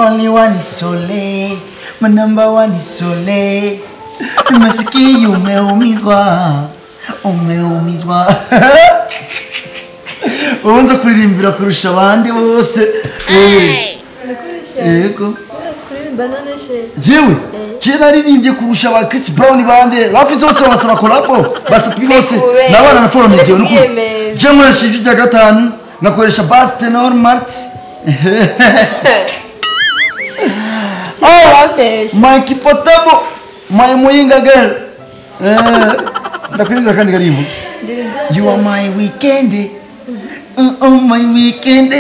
only one is Sole, my number one is Sole. Masikio umeumizwa, umeumizwa. Ubanza kuririmbira kurusha abandi bose. Yego. Jewe, jena ririmbye kurusha ba Chris Brown bande, bafite zose basaba collabo, basapi bose. Nabana na follow meje nuko. Je murashije cya gatanu, nakoresha bass tenor mart. Oh, my kipotabo, my moyinga girl. Ndakurinda kandi karibu. You are my weekend. Oh my weekend.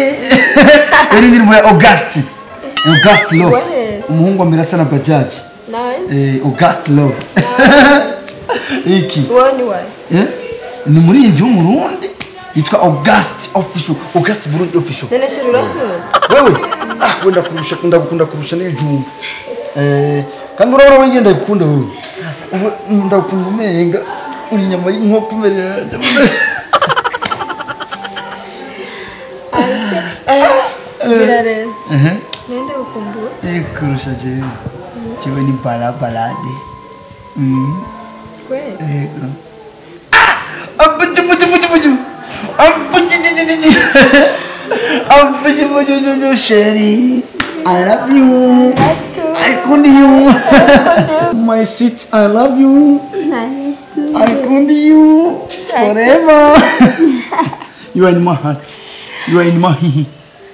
Eri ndirimbo ya August. August Love. Umuhungu amirasa na Bajaj. Nice. August Love. Iki. Why? Ni muri ivyo Murundi. Yitwa August Official. August Burundi Official. Nene shirura. Wewe. Wenda kurusha ndagukunda kurusha n'ibijumba. Kandi urabona wengenda gukunda wewe. Ndagukunda umenga uri nyama y'inkoko imbere yanjye. Birare. Nende gukumbura. Kurusha jewe. Jewe ni balade. Kwe. Sherry, I love you. I couldn't you. My sweet, I love you. I couldn't you forever. You are in my heart. You are in my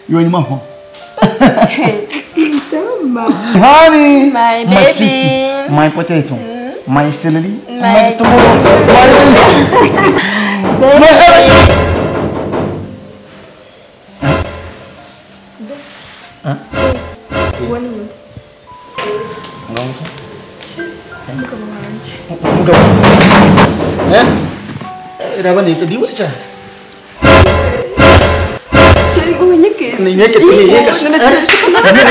you are in my heart. Honey, My my baby. sweetie, my potato, my celery, My Rawan itu di wajah. Sheri gue nyekit. Nyekit, nyekit. Nene sheri Ada